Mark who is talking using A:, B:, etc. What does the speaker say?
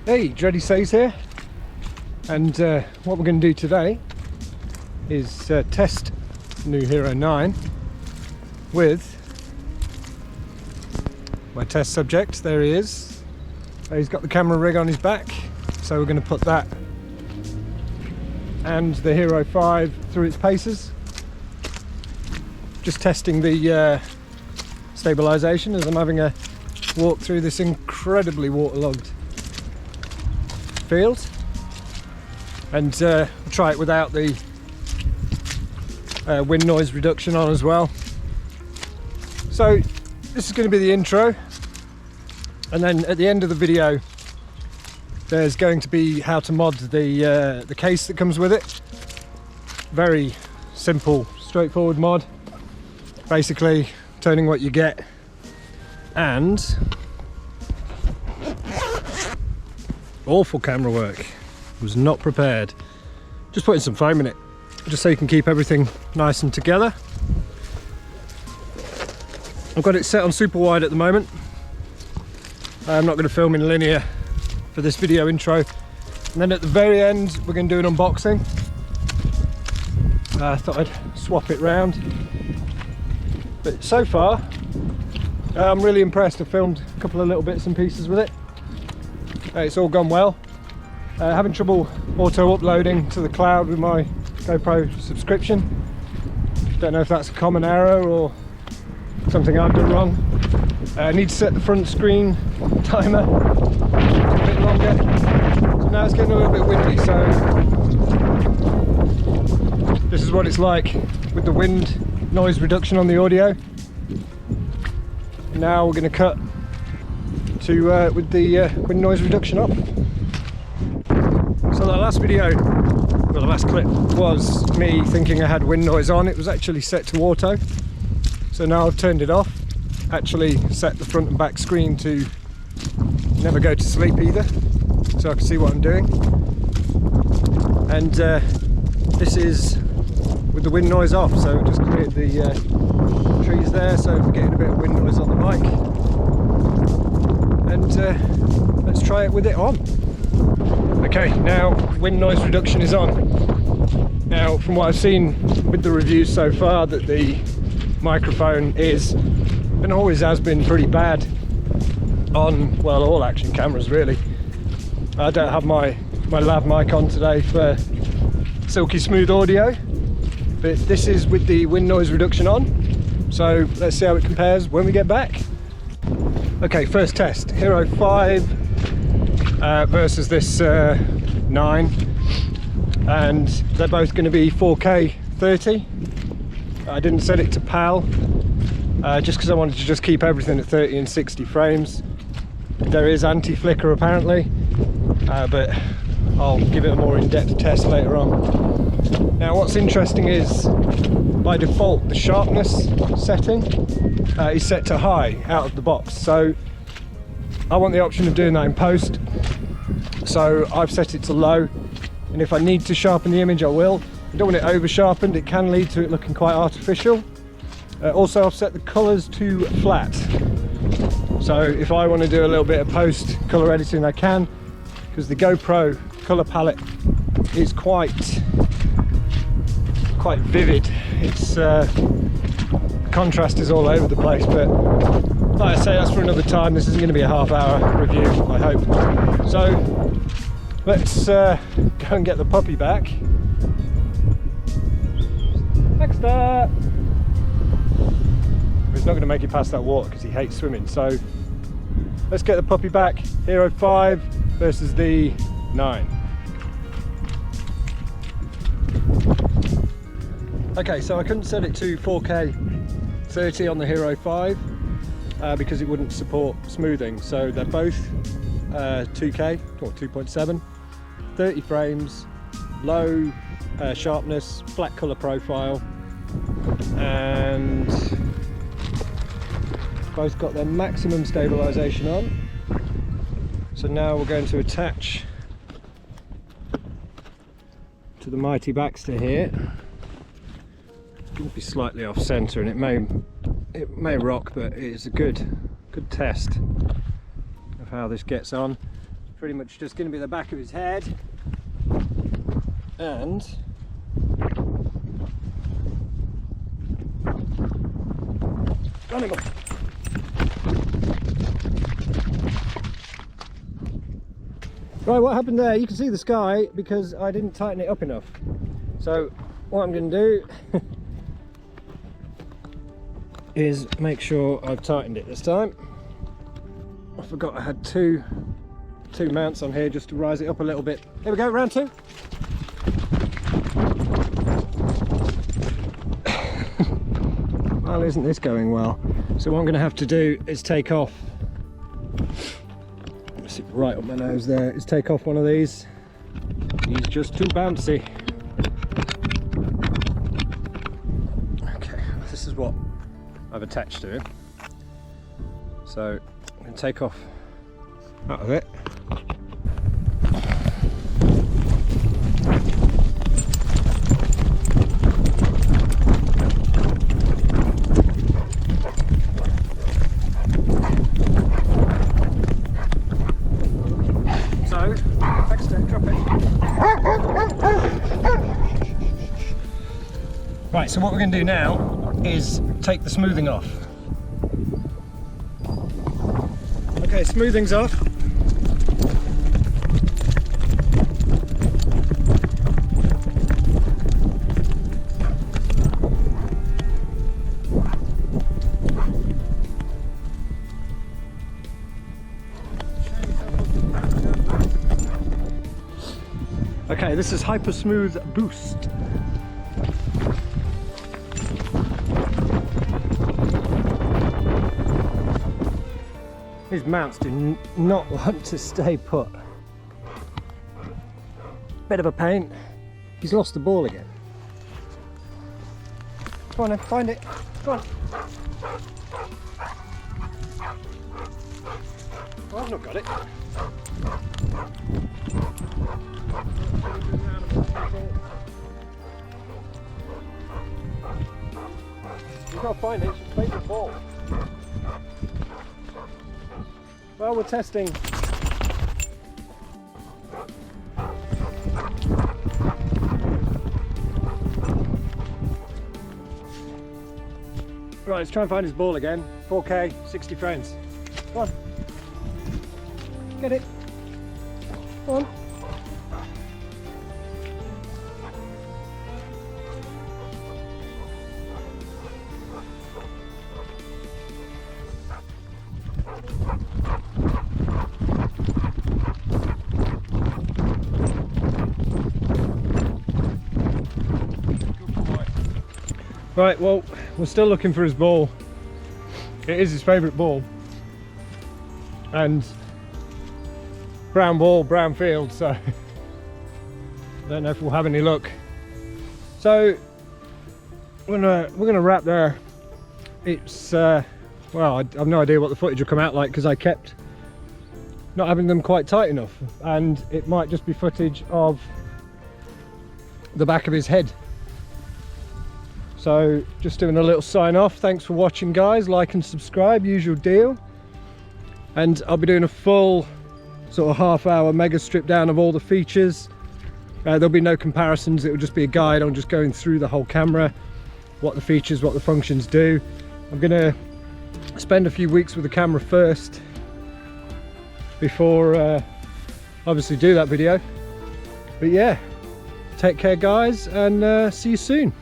A: Hey, Dreadysays here, and what we're going to do today is test new Hero 9 with my test subject. There he is. He's got the camera rig on his back, so we're going to put that and the Hero 5 through its paces. Just testing the stabilisation as I'm having a walk through this incredibly waterlogged field, and we'll try it without the wind noise reduction on as well. So this is going to be the intro, and then at the end of the video there's going to be how to mod the case that comes with it. Very simple, straightforward mod, basically turning what you get. And awful camera work, was not prepared. Just putting some foam in it, just so you can keep everything nice and together. I've got it set on super wide at the moment. I'm not going to film in linear for this video intro. And then at the very end we're going to do an unboxing. I thought I'd swap it round. But so far I'm really impressed. I've filmed a couple of little bits and pieces with it. It's all gone well. Having trouble auto uploading to the cloud with my GoPro subscription. Don't know if that's a common error or something I've done wrong. I need to set the front screen timer a bit longer. So now it's getting a little bit windy, so this is what it's like with the wind noise reduction on the audio. Now we're going to cut to with the wind noise reduction up. So that last video, well, the last clip was me thinking I had wind noise on. It was actually set to auto. So now I've turned it off. Actually set the front and back screen to never go to sleep either, so I can see what I'm doing. And this is with the wind noise off, so just cleared the trees there, so we're getting a bit of wind noise on the mic. And let's try it with it on. Okay, now wind noise reduction is on. Now, from what I've seen with the reviews so far, that the microphone is, and always has been, pretty bad on, well, all action cameras really. I don't have my lav mic on today for silky smooth audio, but this is with the wind noise reduction on. So let's see how it compares when we get back. Okay, first test, Hero 5 versus this 9, and they're both going to be 4K 30. I didn't set it to PAL just because I wanted to just keep everything at 30 and 60 frames. There is anti-flicker apparently, but I'll give it a more in-depth test later on. Now what's interesting is, by default, the sharpness setting is set to high out of the box, so I want the option of doing that in post. So I've set it to low, and if I need to sharpen the image I will. I don't want it over sharpened, it can lead to it looking quite artificial. Also I've set the colours to flat, so if I want to do a little bit of post colour editing I can, because the GoPro colour palette is quite vivid. It's contrast is all over the place, but like I say, that's for another time. This isn't going to be a half-hour review, I hope. So let's go and get the puppy back. Baxter! He's not going to make it past that water because he hates swimming. So let's get the puppy back. Hero 5 versus the 9. Okay, so I couldn't set it to 4K 30 on the Hero 5 because it wouldn't support smoothing. So they're both 2K or 2.7, 30 frames, low sharpness, flat colour profile, and both got their maximum stabilisation on. So now we're going to attach to the mighty Baxter here. It'll be slightly off centre, and it may rock, but it's a good test of how this gets on. pretty much just going to be the back of his head and on him up. Right, what happened there, you can see the sky because I didn't tighten it up enough. So what I'm going to do is make sure I've tightened it this time. I forgot I had two mounts on here just to rise it up a little bit. Here we go, round two. Well, isn't this going well? So what I'm going to have to do is take off, sit right up my nose there, is take off one of these. He's just too bouncy. Okay, this is what I've attached to him. So I'm going to take off out of it. So, Baxter, drop it. Right, so what we're going to do now is take the smoothing off. Okay, smoothing's off. Okay, this is Hypersmooth Boost. These mounts do not want to stay put. Bit of a pain. He's lost the ball again. Come on then, find it. Come on. Oh, I've not got it. You can't find it, it's your favourite ball. Well, we're testing. Right, let's try and find his ball again. 4K, 60 frames. Come on. Get it. Come on. Right, well, we're still looking for his ball. It is his favourite ball. And brown ball, brown field, so I don't know if we'll have any luck. So we're gonna wrap there. It's well, I have no idea what the footage will come out like because I kept not having them quite tight enough, and it might just be footage of the back of his head. So just doing a little sign off. Thanks for watching, guys. Like and subscribe, usual deal. And I'll be doing a full sort of half-hour mega strip down of all the features. There'll be no comparisons, it will just be a guide on just going through the whole camera, what the features, what the functions do. I'm gonna spend a few weeks with the camera first before obviously do that video. But yeah, take care guys, and see you soon.